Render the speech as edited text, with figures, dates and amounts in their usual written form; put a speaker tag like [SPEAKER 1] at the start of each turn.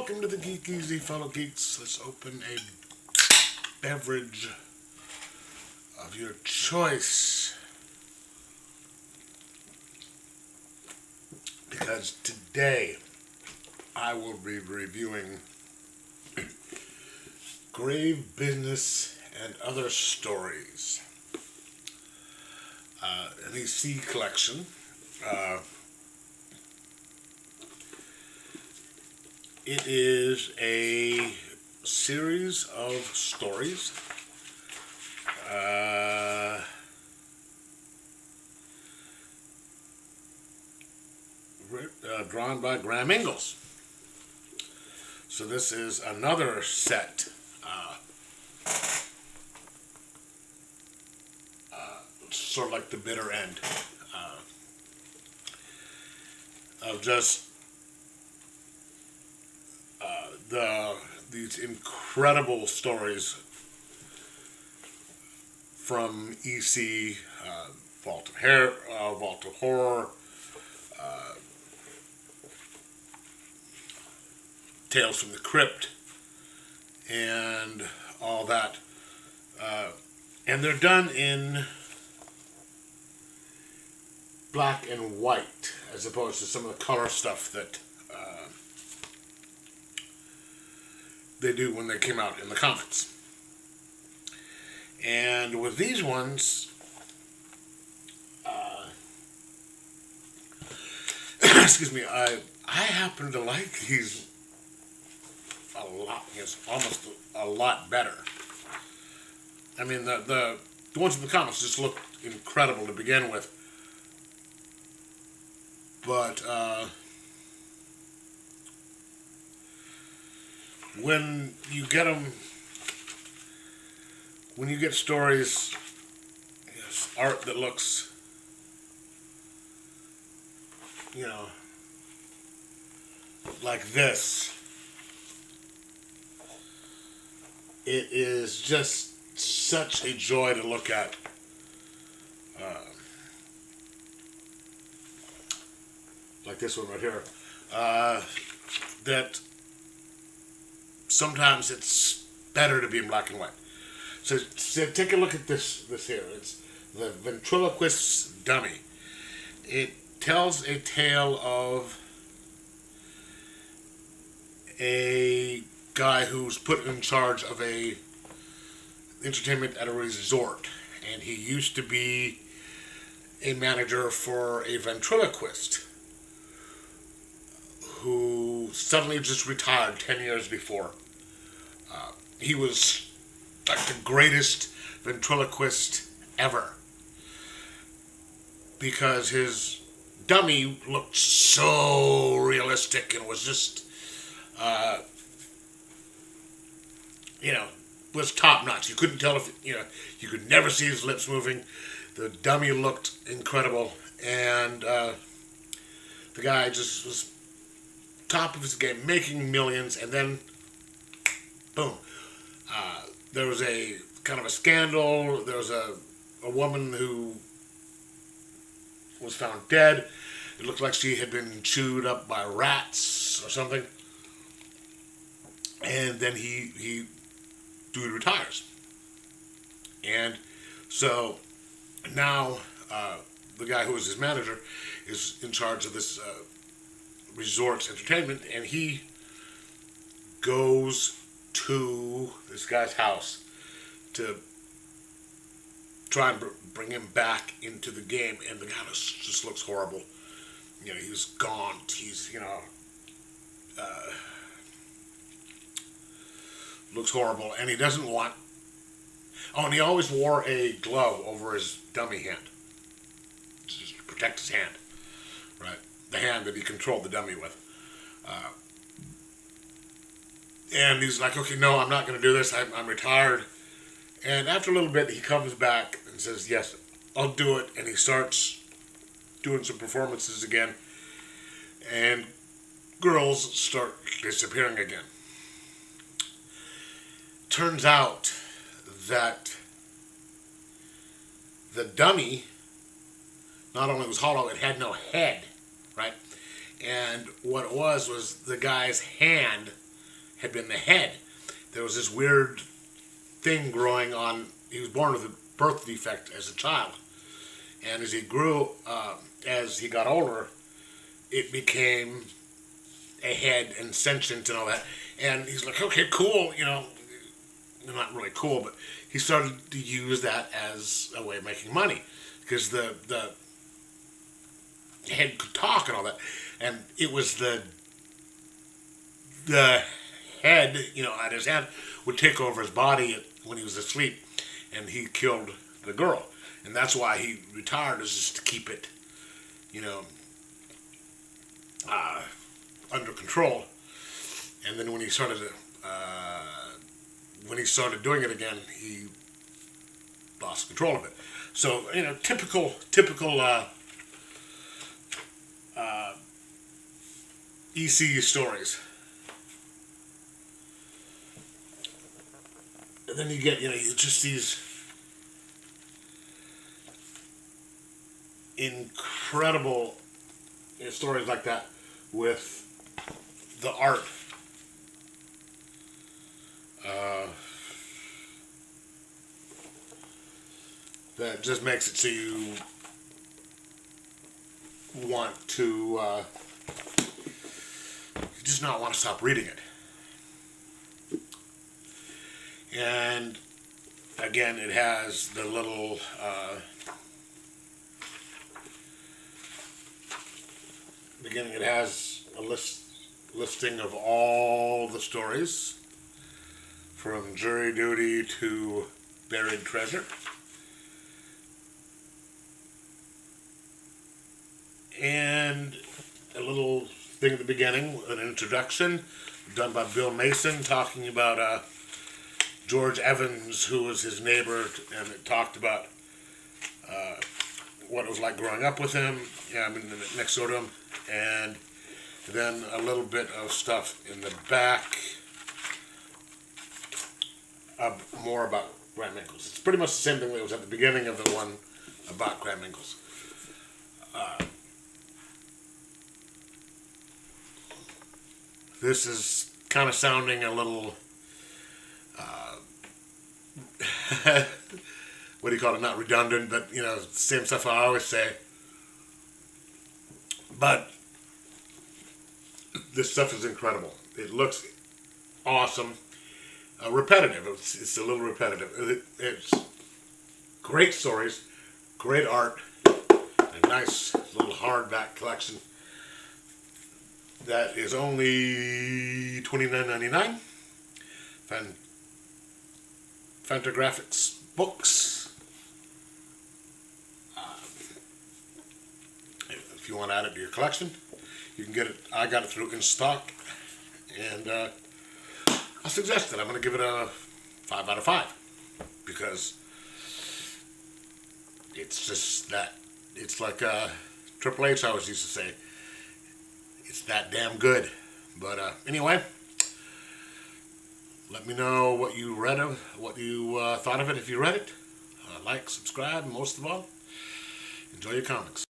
[SPEAKER 1] welcome to the Geek Easy, fellow geeks. Let's open a beverage of your choice. Because today I will be reviewing Grave Business and Other Stories. An EC collection. It is a series of stories drawn by Graham Ingels. So this is another set, sort of like the bitter end, of just these incredible stories from EC, Vault of Horror, Tales from the Crypt, and all that. And they're done in black and white, as opposed to some of the color stuff that they do when they came out in the comics. And with these ones, excuse me, I happen to like these a lot. It's almost a lot better. I mean, the ones in the comics just look incredible to begin with, but when you get them, when you get stories, art that looks, like this, it is just such a joy to look at. Like this one right here. That sometimes it's better to be in black and white. So take a look at this here. It's the ventriloquist's dummy. It tells a tale of a guy who's put in charge of a entertainment at a resort, and he used to be a manager for a ventriloquist who suddenly just retired 10 years before. He was like the greatest ventriloquist ever, because his dummy looked so realistic and was just, was top notch. You couldn't tell if, you could never see his lips moving. The dummy looked incredible, and the guy just was top of his game, making millions, and then, boom. There was a kind of a scandal. There was a woman who was found dead. It looked like she had been chewed up by rats or something. And then he retires. And so now the guy who was his manager is in charge of this resort's entertainment, and he goes to this guy's house to try and bring him back into the game, and the guy just looks horrible. He's gaunt. He's, looks horrible, and he doesn't want... Oh, and he always wore a glove over his dummy hand, just to protect his hand, right? The hand that he controlled the dummy with. And he's like, okay, no, I'm not going to do this. I'm retired. And after a little bit, he comes back and says, yes, I'll do it. And he starts doing some performances again. And girls start disappearing again. Turns out that the dummy not only was hollow, it had no head, right? And what it was the guy's hand had been the head. There was this weird thing growing on. He was born with a birth defect as a child, and as he grew, as he got older, it became a head and sentient and all that. And he's like, okay, cool, not really cool, but he started to use that as a way of making money because the head could talk and all that, and it was the head, at his head would take over his body when he was asleep, and he killed the girl, and that's why he retired, is just to keep it, under control. And then when he started doing it again, he lost control of it. So typical EC stories. And then you get just these incredible stories like that with the art. That just makes it so you want to just not want to stop reading it. And again, it has the little beginning. It has a listing of all the stories from Jury Duty to Buried Treasure. And a little thing at the beginning, an introduction done by Bill Mason, talking about George Evans, who was his neighbor, and it talked about what it was like growing up with him, next door to him, and then a little bit of stuff in the back, more about Graham Ingalls. It's pretty much the same thing that was at the beginning of the one about Graham Ingalls. This is kind of sounding a little, what do you call it, not redundant, but, same stuff I always say. But this stuff is incredible. It looks awesome. Repetitive. It's a little repetitive. It's great stories, great art, a nice little hardback collection. That is only $29.99. Fantagraphics Books. If you want to add it to your collection, you can get it. I got it through In Stock, and I suggest it. I'm going to give it a 5 out of 5 because it's just that. It's like Triple H always used to say. It's that damn good. But anyway, let me know what you read of, what you thought of it if you read it. Like, subscribe, and most of all, enjoy your comics.